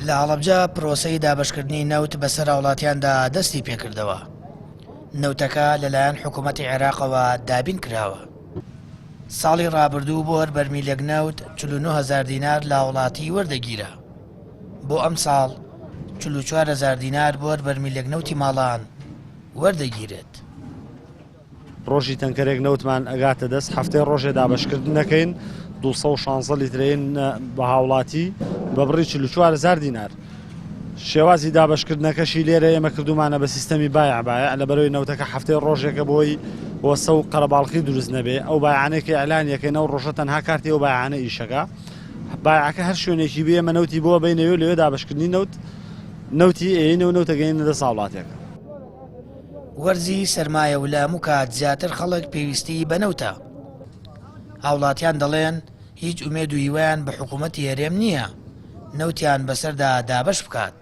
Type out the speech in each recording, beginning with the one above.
لە هەڵەبجە پرۆسەی دابەشکردنی نەوت بەسەر وڵاتیاندا دەستی پێکردەوە. نەوتەکە لەلایەن حکوومەتی عێراقەوە دابین کراوە. ساڵی ڕابردوو بۆ هەر بەرمیلێک نەوت 49,000 دینار لە وڵاتی وەردەگیرە. بۆ ئەم ساڵ 44,000 دینار بۆ هەر بەرمیلێک نەوتی ماڵان وەردەگیرێت. ڕۆژی تەنکەرێک نەوتمان ئەگاتە دەست هەفتەی ڕۆژێ دابەشکردن نەکەین 216 لیترین بە هاوڵاتی بە بڕی 44,000 دینار. شێوازی دابەشکردنەکەشی لێرە ئێمە کردومانە بە سیستەمی بایع لە بەرەوەی نەوتەکە هەفتەی ڕۆژێکە بۆی وەسە و قەرەباڵقی دروست نەبێ. ئەو بایعانێکی ئەلانیەکەی نەو ڕۆژە تەنها کارتی ئەو بایعانە ئیشەکە. بایعەکە هەر شوێنێکی بێ ئێمە نەوتی بۆ بینەوە لەوێ دابەشکردنی نەوتی ئێنەوە نەوتەگەینە دەست هاوڵاتیەکە. وەرزی سەرمایە و لە هەموو کات زیاتر خەڵک پێویستی بەنەوتە. هاوڵاتیان دەڵێن هیچ ئومێد و هیوایان بە حکوومەتی هەرێم نییە نەوتیان بەسەردا دابەش بکات.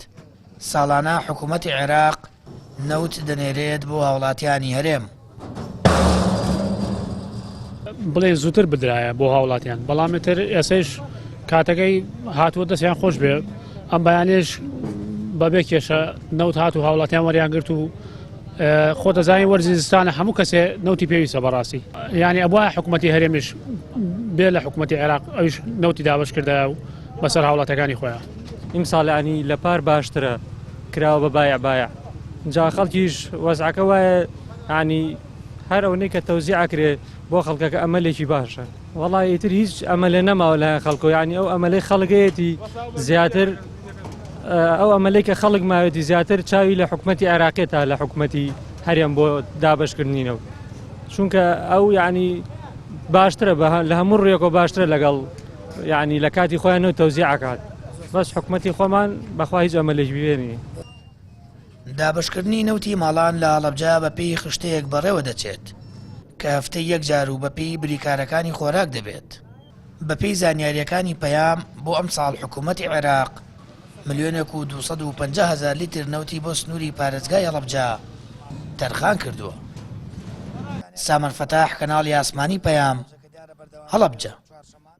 ساڵانە حکوومەتی عێراق نەوت دەنێرێت بۆ هاوڵاتیانی هەرێم. بڵێ زووتر بدرایە بۆ هاوڵاتیان، بەڵامێتر ئێسەش کاتەکەی هاتووە دەستیان خۆش بێ. ئەم بەیانێش بەبێ کێشە نەوت هات و هاوڵاتیان وەریان گرت و خۆ دەزانین وەرزی زستانە هەموو کەسێ نەوتی پێویستە بەڕاستی. یعنی ئەبووە حکوومەتی هەرێمیش بێ لە حکوومەتی عێراق ئەویش نەوتی دابەش کردایە و بەسەر هاوڵاتەکانی خۆیان. ئیمساڵانی لە پار باشترە کراوە بە بایع جا خەڵکیش وەزعەکە وایە ینی هەر ئەوەی کە تەوزیعکرێ بۆ خەڵکەکە ئەمەلێکی باشە. وەڵای ئیتر هیچ ئەمەلێ نەماوە لە خەڵکۆ، ینی ئەو ئەمەلەی خەڵگەیەتی زیاتر ئەو ئەمەلەی کە خەڵک ماوێتی زیاتر چاوی لە حکوومەتی عێراقێتە لە حکوومەتی هەرێم بۆ دابەشکردنینەوە، چونکە ئەو ینی باشترە لە هەموو ڕێکۆ باشترە لەگەڵ ینی لە کاتی خۆیانەوە تەوزیعکات. بەس حکوومەتی خۆمان بەخوا هیچ ئەمەلێک بێنی. دابەشکردنی نەوتی ماڵان لە هەڵەبجە بەپێی خشتەیەک بەڕێوە دەچێت کە هەفتەی یەک جار و بەپێی بریکارەکانی خۆراک دەبێت. بەپێی زانیاریەکانی پەیام بۆ ئەم ساڵ حکوومەتی عێراق 1,250,000 لیتر نەوتی بۆ سنووری پارێزگای هەڵەبجە تەرخان کردووە. سامەر فەتاح، کەناڵی ئاسمانی پەیام، هەڵەبجە.